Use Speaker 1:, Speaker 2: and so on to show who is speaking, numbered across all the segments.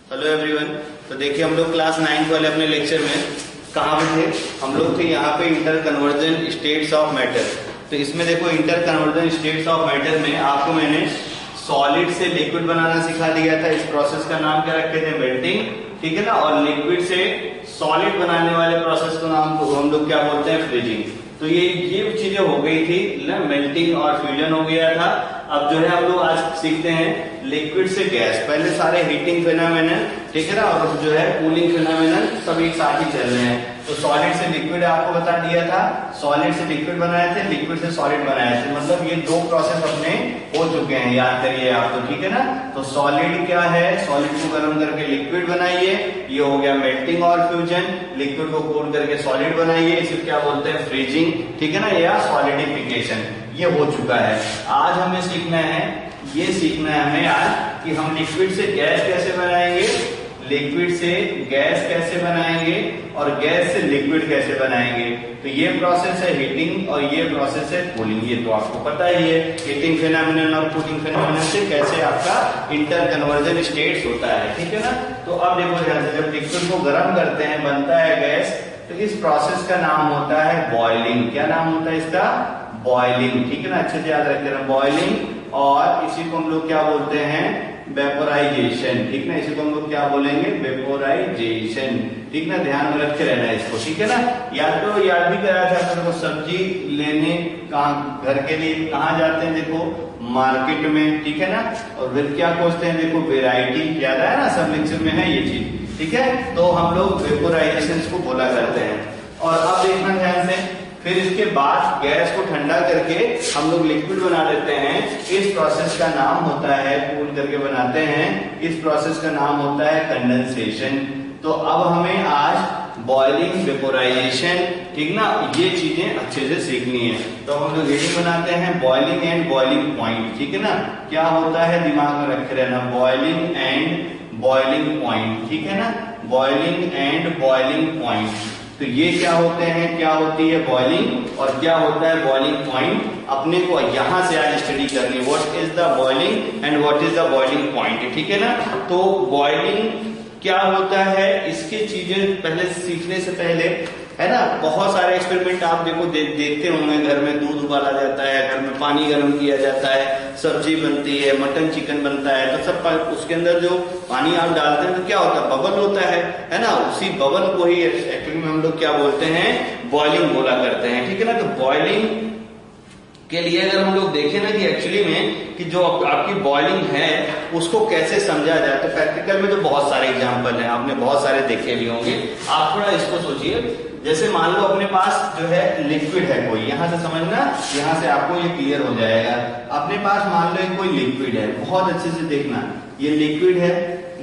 Speaker 1: Hello everyone. तो देखिए हम लोग क्लास 9 वाले अपने लेक्चर में कहाँ पे थे? हम लोग थे यहाँ पे inter conversion states of matter. तो इसमें देखो inter conversion states of matter में आपको मैंने सॉलिड से लिक्विड बनाना सिखा दिया था। इस प्रोसेस का नाम क्या रखे थे? मेल्टिंग, ठीक है ना। और लिक्विड से सॉलिड बनाने वाले प्रोसेस का नाम हम लोग क्या बोलते हैं? फ्रीजिंग। तो ये चीजें हो गई थी ना, मेल्टिंग और फ्यूजन हो गया था। अब जो है हम लोग आज सीखते हैं लिक्विड से गैस। पहले सारे हीटिंग फिनोमेनन, ठीक है ना, और जो है कूलिंग फिनोमेनन सब एक साथ ही चल रहे हैं। तो सॉलिड से लिक्विड आपको बता दिया था, सॉलिड से लिक्विड बनाए थे, लिक्विड से सॉलिड बनाए थे। मतलब ये दो प्रोसेस अपने हो चुके हैं, याद करिए आप तो, ठीक है ना। तो सॉलिड क्या है? सॉलिड को गर्म करके लिक्विड बनाइए, ये हो गया मेल्टिंग और फ्यूजन। लिक्विड को कूल करके सॉलिड बनाइए, इसे क्या बोलते हैं? फ्रीजिंग, ठीक है ना, या सॉलिडिफिकेशन। ये हो चुका है। आज हमें सीखना है, ये सीखना है हमें आज कि हम लिक्विड से गैस कैसे बनाएंगे, लिक्विड से गैस कैसे बनाएंगे और गैस से लिक्विड कैसे बनाएंगे। तो ये प्रोसेस है हीटिंग और ये प्रोसेस है कूलिंग। ये तो आपको पता ही है, हीटिंग फिनोमेनन और कूलिंग फिनोमेनन से कैसे आपका इंटर कन्वर्जन स्टेट्स होता है, ठीक है ना। तो अब देखो ध्यान से, जब लिक्विड को गर्म करते हैं बनता है गैस, तो इस प्रोसेस का नाम होता है बॉइलिंग। क्या नाम होता है इसका? बॉइलिंग, ठीक है ना। अच्छे से याद रखते हैं, बॉइलिंग। और इसी को हम लोग क्या बोलते हैं? वेपोराइजेशन, ठीक ना। इसी को हम लोग क्या बोलेंगे? वेपोराइजेशन, ठीक ना। ध्यान में रख के रहना है इसको, ठीक है ना। याद भी कराया था आपको, सब्जी लेने कहाँ घर के लिए कहाँ जाते हैं? देखो मार्केट में, ठीक है ना। और फिर क्या खोजते हैं? देखो वेराइटी, याद है ना, सब लेक्चर में है ये चीज, ठीक है। तो हम लोग वेपोराइजेशन को बोला करते हैं। और अब देखना ध्यान से, फिर इसके बाद गैस को ठंडा करके हम लोग लिक्विड बना लेते हैं। इस प्रोसेस का नाम होता है, कूल करके बनाते हैं, इस प्रोसेस का नाम होता है कंडेंसेशन। तो अब हमें आज बॉइलिंग, वेपोराइजेशन, ठीक ना, ये चीजें अच्छे से सीखनी है। तो हम लोग रीडिंग बनाते हैं बॉइलिंग एंड बॉइलिंग पॉइंट, ठीक है ना। क्या होता है दिमाग में रखे रहना, बॉइलिंग एंड बॉइलिंग पॉइंट, ठीक है ना। बॉइलिंग एंड बॉइलिंग पॉइंट, तो ये क्या होते हैं, क्या होती है बॉइलिंग और क्या होता है बॉइलिंग पॉइंट। अपने को यहां से आज स्टडी करनी, what is the boiling and what is the boiling point, ठीक है ना। तो बॉइलिंग क्या होता है, इसकी चीजें पहले सीखने से पहले, है ना, बहुत सारे एक्सपेरिमेंट आप देखो देखते होंगे। घर में दूध उबाला जाता है, घर में पानी गर्म किया जाता है, सब्जी बनती है, मटन चिकन बनता है, तो सब उसके अंदर जो पानी आप डालते हैं तो क्या होता है? बबल होता है ना। उसी बबल को ही एक्चुअली में हम लोग क्या बोलते हैं? बॉइलिंग बोला करते हैं, ठीक है ना। तो बॉइलिंग के लिए अगर हम लोग देखें ना कि एक्चुअली में कि जो आपकी बॉइलिंग है उसको कैसे समझा जाए, तो प्रैक्टिकल में तो बहुत सारे एग्जांपल हैं, आपने बहुत सारे देखे भी होंगे। आप थोड़ा इसको सोचिए, जैसे मान लो अपने पास जो है लिक्विड है कोई, यहां से समझना, यहां से आपको ये क्लियर हो जाएगा। अपने पास मान लो कोई लिक्विड है, बहुत अच्छे से देखना, ये लिक्विड है,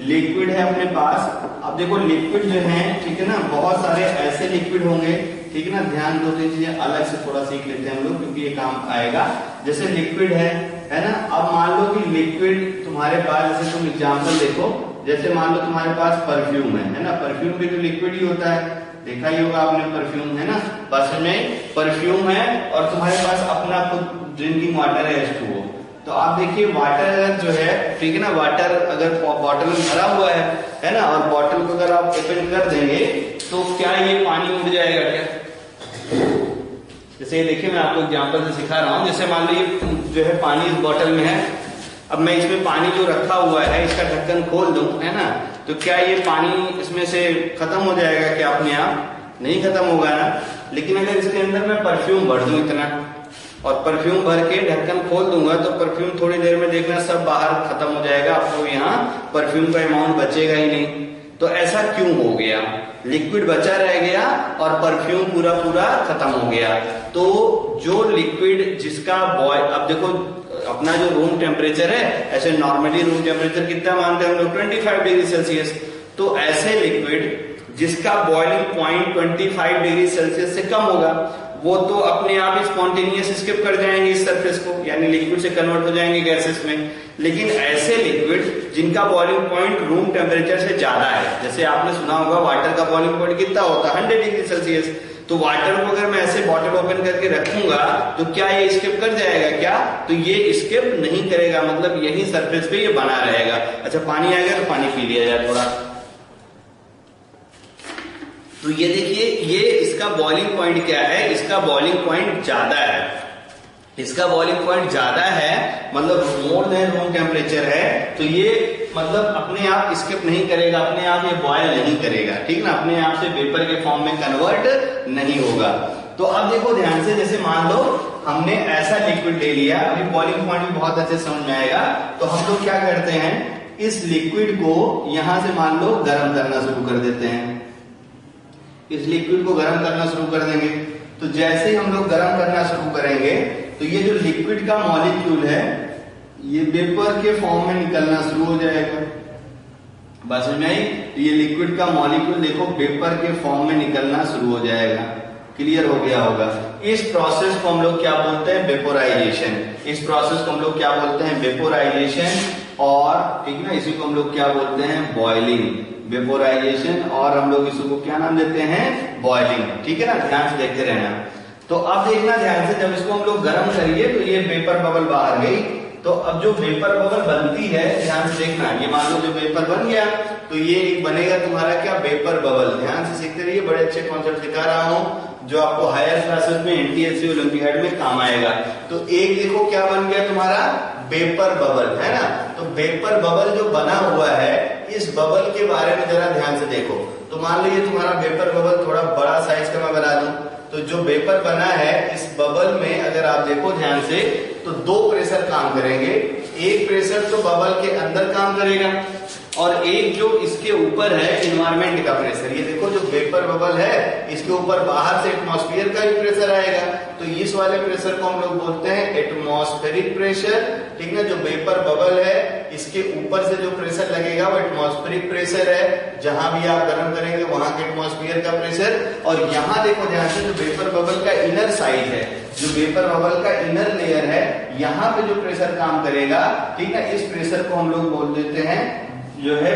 Speaker 1: लिक्विड है अपने पास। अब देखो लिक्विड जो है, ठीक है ना, बहुत सारे ऐसे लिक्विड होंगे, ठीक है ना। ध्यान दो, तीन चीजें अलग से थोड़ा सीख लेते हैं हम लोग, क्योंकि ये काम आएगा। जैसे लिक्विड है ना। अब मान लो कि लिक्विड तुम्हारे पास, जैसे तुम एग्जांपल देखो, जैसे मान लो तुम्हारे पास परफ्यूम है ना। परफ्यूम भी तो लिक्विड ही होता है, देखा ही होगा आपने परफ्यूम, है ना। बस में परफ्यूम है और तुम्हारे पास अपना खुद ड्रिंकिंग वाटर है H2O। तो आप देखिए वाटर जो है, ठीक है ना, वाटर अगर बॉटल में भरा हुआ है ना, और बॉटल को अगर आप ओपन कर देंगे तो क्या ये पानी उड़ जाएगा क्या? जैसे ये देखिए, मैं आपको एग्जांपल से सिखा रहा हूं। जैसे मान लो ये जो है पानी इस बॉटल में है, अब मैं इसमें पानी जो रखा हुआ है इसका ढक्कन खोल दूं, है ना, तो क्या ये पानी इसमें से खत्म हो जाएगा क्या? अपने आप नहीं खत्म होगा ना। लेकिन अगर इसके अंदर मैं परफ्यूम भर दूं इतना, और परफ्यूम भर के ढक्कन खोल दूंगा, तो परफ्यूम थोड़ी देर में देखना सब बाहर खत्म हो जाएगा, आपको यहाँ परफ्यूम का अमाउंट बचेगा ही नहीं। तो ऐसा क्यों हो गया? लिक्विड बचा रह गया और परफ्यूम पूरा खत्म हो गया। तो जो लिक्विड जिसका अब देखो अपना जो रूम टेम्परेचर है, ऐसे नॉर्मली रूम टेम्परेचर कितना मानते हैं हम लोग? 25 डिग्री सेल्सियस। तो ऐसे लिक्विड जिसका बॉइलिंग पॉइंट 25 डिग्री सेल्सियस से कम होगा, वो तो अपने आप स्पॉन्टेनियस स्किप कर जाएंगे इस सरफेस को, यानी लिक्विड से कन्वर्ट हो जाएंगे गैसेस में। लेकिन ऐसे लिक्विड जिनका बॉइलिंग पॉइंट रूम टेम्परेचर से ज्यादा है, जैसे आपने सुना होगा वाटर का बॉइलिंग पॉइंट कितना होता है? 100 डिग्री सेल्सियस। तो वाटर को अगर मैं ऐसे बॉटल ओपन करके रखूंगा तो क्या ये स्किप कर जाएगा क्या? तो ये स्किप नहीं करेगा, मतलब यही सरफेस पे ये बना रहेगा। अच्छा पानी आएगा तो पानी पी लिया जाए थोड़ा। तो ये देखिए, ये इसका बॉइलिंग पॉइंट क्या है, इसका बॉइलिंग पॉइंट ज्यादा है, इसका बॉइलिंग पॉइंट ज्यादा है, मतलब मोर देन रूम टेम्परेचर है। तो ये मतलब अपने आप स्किप नहीं करेगा, अपने आप ये बॉयल नहीं करेगा, ठीक ना, अपने आप से वेपर के फॉर्म में कन्वर्ट नहीं होगा। तो अब देखो ध्यान से, जैसे मान लो हमने ऐसा लिक्विड ले लिया, अभी बॉइलिंग पॉइंट भी बहुत अच्छे समझ में आएगा। तो हम लोग क्या करते हैं, इस लिक्विड को यहां से मान लो गर्म करना शुरू कर देते हैं, इस लिक्विड को गर्म करना शुरू कर देंगे। तो जैसे ही हम लोग गर्म करना शुरू करेंगे तो ये जो लिक्विड का मॉलिक्यूल है ये वेपर के फॉर्म में निकलना शुरू हो जाएगा। बस में ये लिक्विड का मॉलिक्यूल देखो वेपर के फॉर्म में निकलना शुरू हो जाएगा। क्लियर हो गया होगा। इस प्रोसेस को हम लोग क्या बोलते हैं, वेपोराइजेशन। इस प्रोसेस को हम लोग क्या बोलते हैं, वेपोराइजेशन। और ठीक ना, इसी को हम लोग क्या बोलते हैं, बॉइलिंग। वेपोराइजेशन और हम लोग इसको क्या नाम देते हैं, बॉइलिंग। ठीक है ना, ध्यान से देखते रहना। तो अब देखना ध्यान से, जब इसको हम लोग गर्म करिए तो ये वेपर बबल बाहर गई। तो अब जो वेपर बबल बनती है, ध्यान से देखना, ये मान लो जो वेपर बन गया तो ये एक बनेगा तुम्हारा क्या, वेपर बबल। ध्यान से सीखते रहिए, बड़े अच्छे कॉन्सेप्ट दिखा रहा हूं जो आपको हायर क्लासेस में एनटीएससी ओलंपियाड में काम आएगा। तो एक देखो क्या बन गया तुम्हारा, वेपर बबल, है ना। तो वेपर बबल जो बना हुआ है, इस बबल के बारे में जरा ध्यान से देखो। तो मान लो ये तुम्हारा वेपर बबल थोड़ा बड़ा साइज का मैं बना दूं, तो जो वेपर बना है इस बबल में अगर आप देखो ध्यान से तो दो प्रेशर काम करेंगे। एक प्रेशर तो बबल के अंदर काम करेगा और एक जो इसके ऊपर है इन्वायरमेंट का प्रेशर। ये देखो जो वेपर बबल है इसके ऊपर बाहर से एटमॉस्फेयर का भी प्रेशर आएगा। तो इस वाले प्रेशर को हम लोग बोलते हैं एटमॉस्फेरिक प्रेशर। ठीक है, जो वेपर बबल है इसके ऊपर से जो प्रेशर लगेगा वो एटमॉस्फेरिक प्रेशर है। जहां भी आप गर्म करेंगे वहां के एटमॉस्फेयर का प्रेशर। और यहाँ देखो ध्यान से, जो वेपर बबल का इनर साइड है, जो वेपर बबल का इनर लेयर है, यहाँ पे जो प्रेशर काम करेगा, ठीक है, इस प्रेशर को हम लोग बोल देते हैं, जो है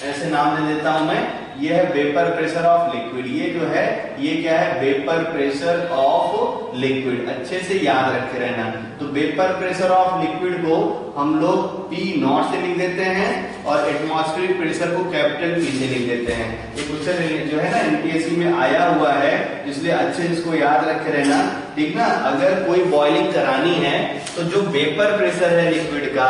Speaker 1: ऐसे नाम दे देता हूं मैं, ये है वेपर प्रेशर ऑफ लिक्विड। ये जो है ये क्या है, वेपर प्रेशर ऑफ लिक्विड। अच्छे से याद रखे रहना। तो वेपर प्रेशर ऑफ लिक्विड को हम लोग P0 से लिख देते हैं और एटमॉस्फेरिक प्रेशर को कैपिटल P से लिख देते हैं। ये क्वेश्चन जो है ना एनटीएससी में आया हुआ है, इसलिए अच्छे से इसको याद रखे रहना। ठीक ना, अगर कोई बॉइलिंग करानी है तो जो वेपर प्रेशर है लिक्विड का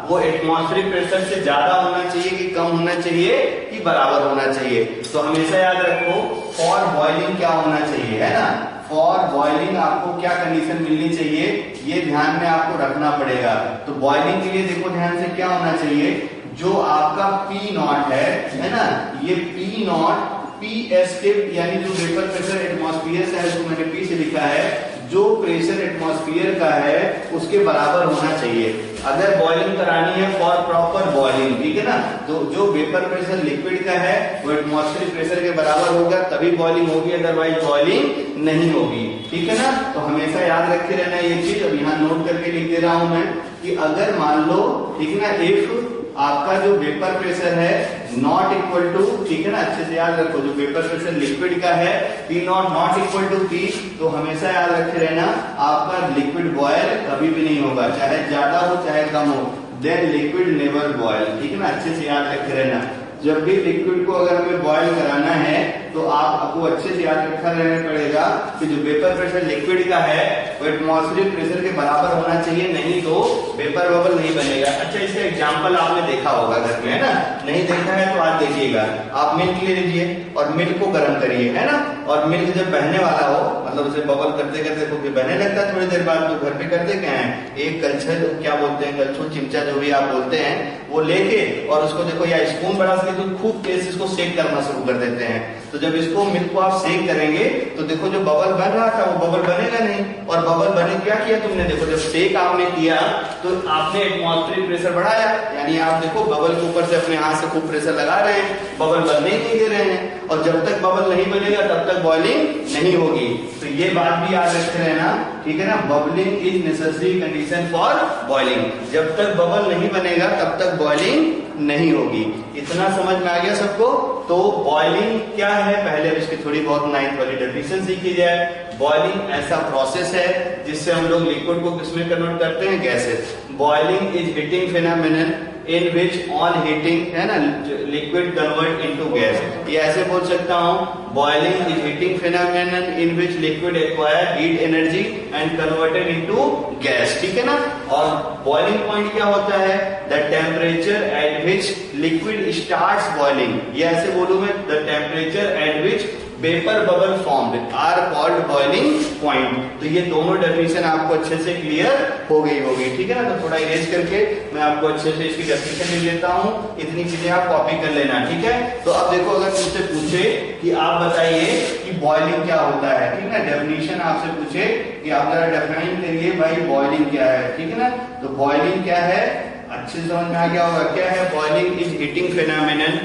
Speaker 1: वो एटमॉस्फेरिक प्रेशर से ज्यादा होना चाहिए कि कम होना चाहिए कि बराबर होना चाहिए। तो हमेशा याद रखो फॉर बॉइलिंग क्या होना चाहिए, है ना। फॉर बॉइलिंग आपको क्या कंडीशन मिलनी चाहिए, ये ध्यान में आपको रखना पड़ेगा। तो बॉइलिंग के लिए देखो ध्यान से क्या होना चाहिए, जो आपका P0 है ना, ये P0 P एस्केप यानी जो वेपर प्रेशर एटमॉस्फेयर से है उसको मैंने P से लिखा है, जो प्रेशर एटमॉस्फेयर का है उसके बराबर होना चाहिए अगर बॉइलिंग करानी है फॉर प्रॉपर बॉइलिंग। ठीक है ना, तो जो वेपर प्रेशर लिक्विड का है वो एटमॉस्फेरिक प्रेशर के बराबर होगा तभी बॉइलिंग होगी, अदरवाइज बॉइलिंग नहीं होगी। ठीक है ना, तो हमेशा याद रखे रहना ये चीज। अब यहाँ नोट करके लिख दे रहा हूं मैं कि अगर मान लो, ठीक है ना, इफ आपका जो वेपर प्रेशर है नॉट इक्वल टू, ठीक है ना, अच्छे से याद रखो, जो वेपर प्रेशर लिक्विड का है P0 not equal to P, तो हमेशा याद रखे रहना आपका लिक्विड बॉयल कभी भी नहीं होगा, चाहे ज्यादा हो चाहे कम हो, देन लिक्विड नेवर बॉयल। ठीक है ना, अच्छे से याद रखे रहना। जब भी लिक्विड को अगर हमें बॉयल कराना है तो आपको अच्छे से याद रखा रहना पड़ेगा कि जो वेपर प्रेशर लिक्विड का है वो एटमॉस्फेरिक प्रेशर के बराबर होना चाहिए, नहीं तो वेपर बबल नहीं बनेगा। अच्छा, इसका एग्जांपल आपने देखा होगा घर में, है ना, नहीं देखा है तो आज देखिएगा। आप मिल्क ले लीजिए और मिल्क को गर्म करिए, है ना, और मिल्क जब बहने वाला हो, मतलब उसे बबल करते करते तो बहने लगता है थोड़ी देर बाद, तो घर पे करते क्या है, एक कलछल क्या बोलते हैं, कलछुल चिमचा जो भी आप बोलते हैं, वो लेके और उसको देखो, या स्पून बड़ा से तो खूब तेज इसको सेक करना शुरू कर देते हैं। तो जब इसको मिल्क को आप सेक करेंगे तो देखो जो बबल बन रहा था वो बबल बनेगा नहीं, और बबल बने क्या किया तुमने, देखो जब सेक आपने किया तो आपने एटमॉस्फेरिक प्रेशर बढ़ाया, यानी आप देखो बबल के ऊपर से अपने हाथ से खूब प्रेशर लगा रहे हैं, बबल बनने ही नहीं दे रहे हैं, और जब तक बबल नहीं बनेगा तब तक बॉइलिंग नहीं होगी। तो ये बात भी याद रखते रहना, ठीक है ना, bubbling is necessary condition for boiling. जब तक बबल नहीं बनेगा तब तक बॉइलिंग नहीं होगी। इतना समझ में आ गया सबको? तो बॉइलिंग क्या है, पहले इसकी थोड़ी बहुत 9th वाली डेफिनेशन सीखी जाए। बॉइलिंग ऐसा प्रोसेस है जिससे हम लोग लिक्विड को किसमें कन्वर्ट करते हैं, gases. Boiling is heating phenomenon in which on heating, है ना, लिक्विड कन्वर्ट इनटू गैस। ये ऐसे बोल सकता हूँ, boiling is heating phenomenon in which liquid acquire heat energy and converted into gas, ठीक है ना। और बॉइलिंग पॉइंट क्या होता है, the temperature at which liquid starts boiling, ये ऐसे बोलूं मैं, the temperature at which vapour bubble formed are called boiling point. तो ये दोनों डेफिनेशन आपको अच्छे से क्लियर हो गई होगी, ठीक है ना। तो थोड़ा इरेज करके मैं आपको अच्छे से इसकी डेफिनेशन लिख लेता हूँ, इतनी चीजें आप कॉपी कर लेना, ठीक है। तो अब देखो, अगर तुमसे पूछे कि आप बताइए कि बॉइलिंग क्या होता है, ठीक है, डेफिनेशन आपसे पूछे कि आप जरा डिफाइन करिए भाई बॉइलिंग क्या है, ठीक है ना। तो बॉइलिंग क्या है, अच्छे से समझ में आ गया होगा क्या है। Boiling is heating phenomenon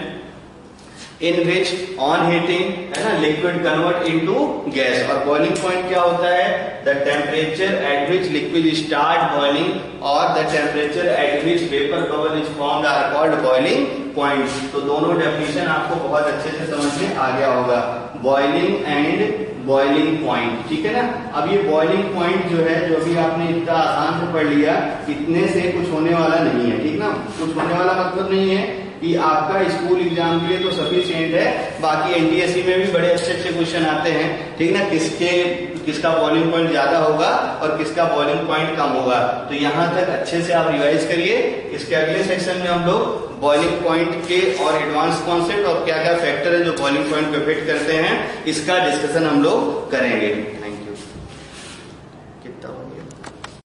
Speaker 1: in which on heating, है ना, लिक्विड कन्वर्ट इनटू गैस। और बॉइलिंग पॉइंट क्या होता है, the temperature at which liquid start boiling और the temperature at which vapour bubble is formed are called boiling point. तो दोनों definition आपको बहुत अच्छे से समझ में आ गया होगा, बॉइलिंग एंड बॉइलिंग पॉइंट, ठीक है ना। अब ये बॉइलिंग पॉइंट जो है, जो भी आपने इतना आसान से पढ़ लिया, इतने से कुछ होने वाला नहीं है, ठीक ना। कुछ होने वाला मतलब नहीं है कि आपका स्कूल एग्जाम के लिए तो सफिशिएंट है, बाकी एनटीएससी में भी बड़े अच्छे अच्छे क्वेश्चन आते हैं, ठीक ना, किसका बॉइलिंग पॉइंट ज्यादा होगा और किसका बॉइलिंग पॉइंट कम होगा। तो यहाँ तक अच्छे से आप रिवाइज करिए। इसके अगले सेक्शन में हम लोग बॉइलिंग पॉइंट के और एडवांस कॉन्सेप्ट और क्या क्या फैक्टर है जो बॉइलिंग पॉइंट पे फिट करते हैं, इसका डिस्कशन हम लोग करेंगे।